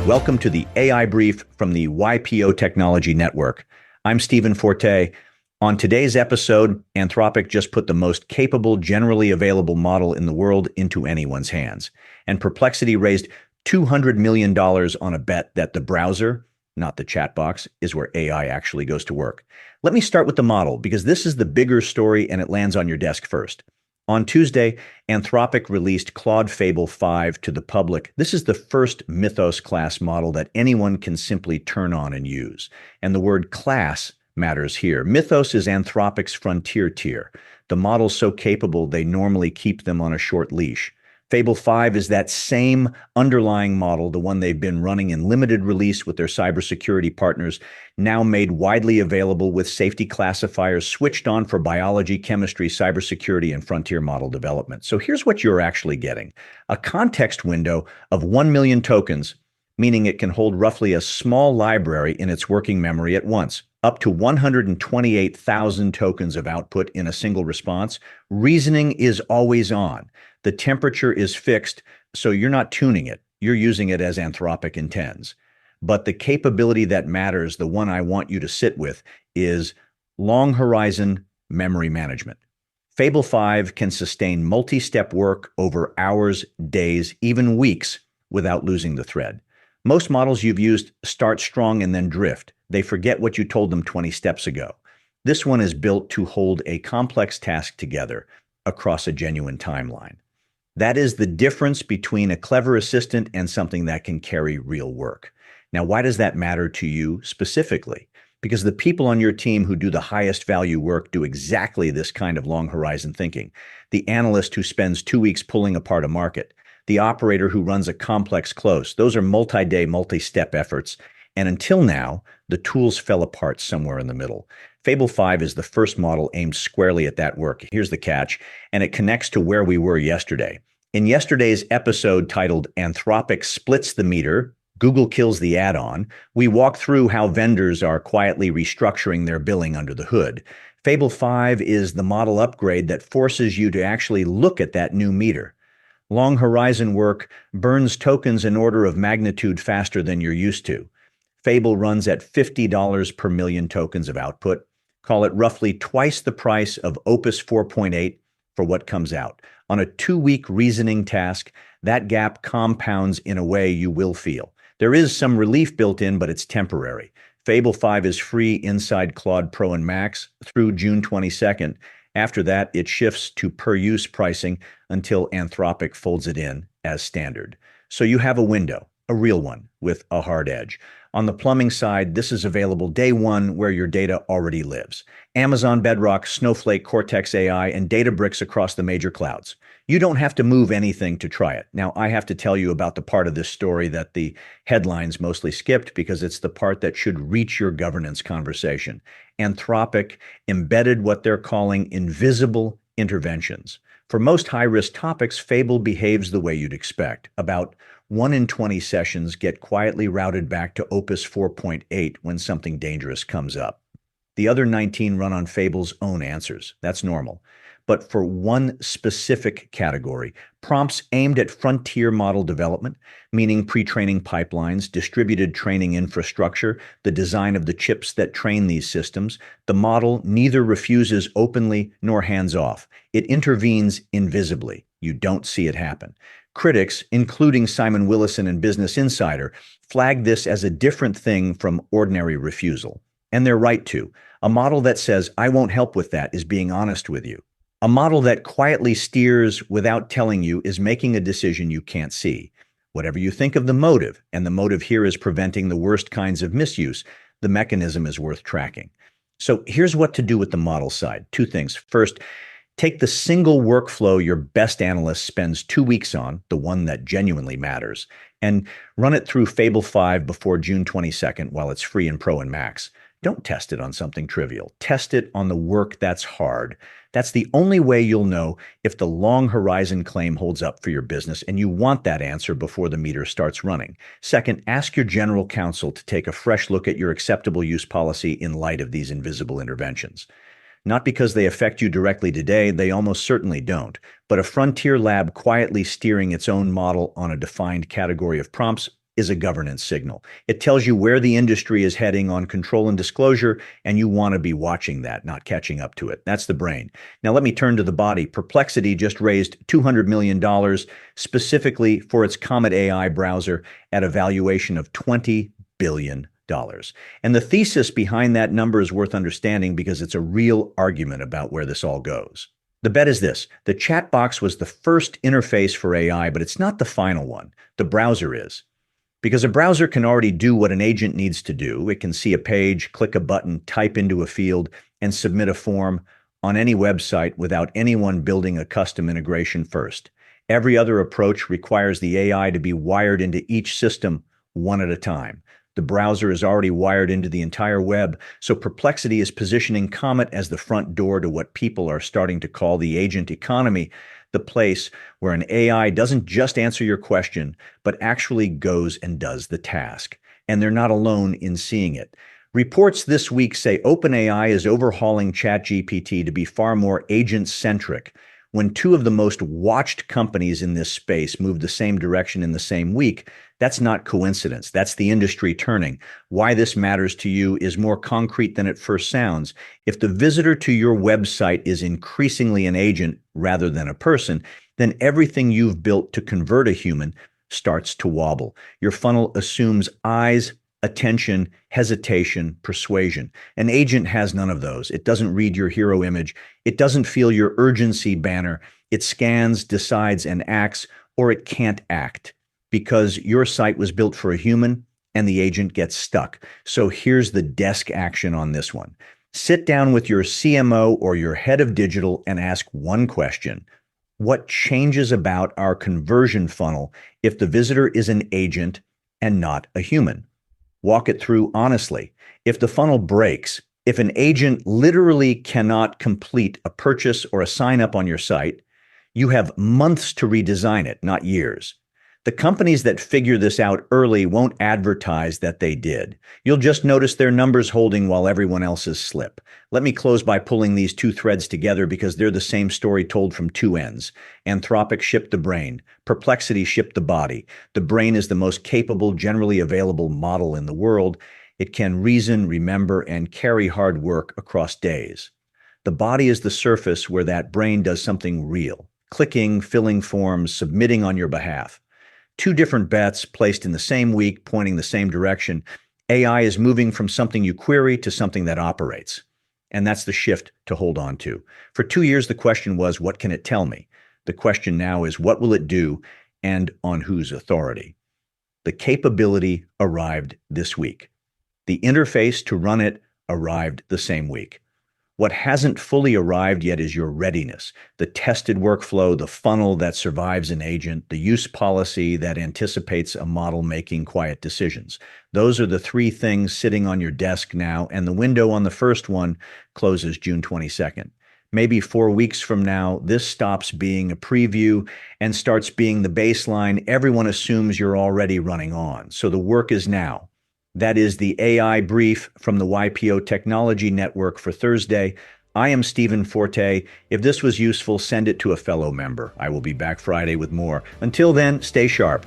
Welcome to the AI Brief from the YPO Technology Network. I'm Stephen Forte. On today's episode, Anthropic just put the most capable, generally available model in the world into anyone's hands. And Perplexity raised $200 million on a bet that the browser, not the chat box, is where AI actually goes to work. Let me start with the model, because this is the bigger story and it lands on your desk first. On Tuesday, Anthropic released Claude Fable 5 to the public. This is the first Mythos-class model that anyone can simply turn on and use. And the word class matters here. Mythos is Anthropic's frontier tier. The model's so capable, they normally keep them on a short leash. Fable 5 is that same underlying model, the one they've been running in limited release with their cybersecurity partners, now made widely available with safety classifiers switched on for biology, chemistry, cybersecurity, and frontier model development. So here's what you're actually getting. A context window of 1 million tokens, meaning it can hold roughly a small library in its working memory at once, up to 128,000 tokens of output in a single response. Reasoning is always on. The temperature is fixed, so you're not tuning it. You're using it as Anthropic intends. But the capability that matters, the one I want you to sit with, is long horizon memory management. Fable 5 can sustain multi-step work over hours, days, even weeks without losing the thread. Most models you've used start strong and then drift. They forget what you told them 20 steps ago. This one is built to hold a complex task together across a genuine timeline. That is the difference between a clever assistant and something that can carry real work. Now, why does that matter to you specifically? Because the people on your team who do the highest value work do exactly this kind of long horizon thinking. The analyst who spends 2 weeks pulling apart a market. The operator who runs a complex close. Those are multi-day, multi-step efforts. And until now, the tools fell apart somewhere in the middle. Fable 5 is the first model aimed squarely at that work. Here's the catch, and it connects to where we were yesterday. In yesterday's episode titled Anthropic Splits the Meter, Google Kills the Add-on, we walk through how vendors are quietly restructuring their billing under the hood. Fable 5 is the model upgrade that forces you to actually look at that new meter. Long horizon work burns tokens an order of magnitude faster than you're used to. Fable runs at $50 per million tokens of output. Call it roughly twice the price of Opus 4.8 for what comes out. On a 2-week reasoning task, that gap compounds in a way you will feel. There is some relief built in, but it's temporary. Fable 5 is free inside Claude Pro and Max through June 22nd. After that, it shifts to per-use pricing until Anthropic folds it in as standard. So you have a window, a real one, with a hard edge. On the plumbing side, this is available day one where your data already lives. Amazon Bedrock, Snowflake, Cortex AI, and Databricks across the major clouds. You don't have to move anything to try it. Now, I have to tell you about the part of this story that the headlines mostly skipped because it's the part that should reach your governance conversation. Anthropic embedded what they're calling invisible interventions. For most high-risk topics, Fable behaves the way you'd expect. About 1 in 20 sessions get quietly routed back to Opus 4.8 when something dangerous comes up. The other 19 run on Fable's own answers. That's normal. But for one specific category, prompts aimed at frontier model development, meaning pre-training pipelines, distributed training infrastructure, the design of the chips that train these systems, the model neither refuses openly nor hands off. It intervenes invisibly. You don't see it happen. Critics, including Simon Willison and Business Insider, flagged this as a different thing from ordinary refusal. And they're right to. A model that says, I won't help with that, is being honest with you. A model that quietly steers without telling you is making a decision you can't see. Whatever you think of the motive, and the motive here is preventing the worst kinds of misuse, the mechanism is worth tracking. So here's what to do with the model side. 2 things. First, take the single workflow your best analyst spends 2 weeks on, the one that genuinely matters, and run it through Fable 5 before June 22nd while it's free in Pro and Max. Don't test it on something trivial. Test it on the work that's hard. That's the only way you'll know if the long horizon claim holds up for your business, and you want that answer before the meter starts running. Second, ask your general counsel to take a fresh look at your acceptable use policy in light of these invisible interventions. Not because they affect you directly today, they almost certainly don't, but a frontier lab quietly steering its own model on a defined category of prompts is a governance signal. It tells you where the industry is heading on control and disclosure, and you want to be watching that, not catching up to it. That's the brain. Now let me turn to the body. Perplexity just raised $200 million specifically for its Comet AI browser at a valuation of $20 billion. And the thesis behind that number is worth understanding because it's a real argument about where this all goes. The bet is this: the chat box was the first interface for AI, but it's not the final one. The browser is. Because a browser can already do what an agent needs to do. It can see a page, click a button, type into a field, and submit a form on any website without anyone building a custom integration first. Every other approach requires the AI to be wired into each system one at a time. The browser is already wired into the entire web, so Perplexity is positioning Comet as the front door to what people are starting to call the agent economy, the place where an AI doesn't just answer your question, but actually goes and does the task. And they're not alone in seeing it. Reports this week say OpenAI is overhauling ChatGPT to be far more agent-centric. When two of the most watched companies in this space move the same direction in the same week, that's not coincidence. That's the industry turning. Why this matters to you is more concrete than it first sounds. If the visitor to your website is increasingly an agent rather than a person, then everything you've built to convert a human starts to wobble. Your funnel assumes eyes, attention, hesitation, persuasion. An agent has none of those. It doesn't read your hero image. It doesn't feel your urgency banner. It scans, decides, and acts, or it can't act because your site was built for a human and the agent gets stuck. So here's the desk action on this one. Sit down with your CMO or your head of digital and ask one question. What changes about our conversion funnel if the visitor is an agent and not a human? Walk it through honestly. If the funnel breaks, if an agent literally cannot complete a purchase or a sign up on your site, you have months to redesign it, not years. The companies that figure this out early won't advertise that they did. You'll just notice their numbers holding while everyone else's slip. Let me close by pulling these two threads together because they're the same story told from two ends. Anthropic shipped the brain. Perplexity shipped the body. The brain is the most capable, generally available model in the world. It can reason, remember, and carry hard work across days. The body is the surface where that brain does something real. Clicking, filling forms, submitting on your behalf. Two different bets placed in the same week, pointing the same direction. AI is moving from something you query to something that operates. And that's the shift to hold on to. For 2 years, the question was, what can it tell me? The question now is, what will it do and on whose authority? The capability arrived this week. The interface to run it arrived the same week. What hasn't fully arrived yet is your readiness, the tested workflow, the funnel that survives an agent, the use policy that anticipates a model making quiet decisions. Those are the three things sitting on your desk now, and the window on the first one closes June 22nd. Maybe 4 weeks from now, this stops being a preview and starts being the baseline everyone assumes you're already running on. So the work is now. That is the AI brief from the YPO Technology Network for Thursday. I am Stephen Forte. If this was useful, send it to a fellow member. I will be back Friday with more. Until then, stay sharp.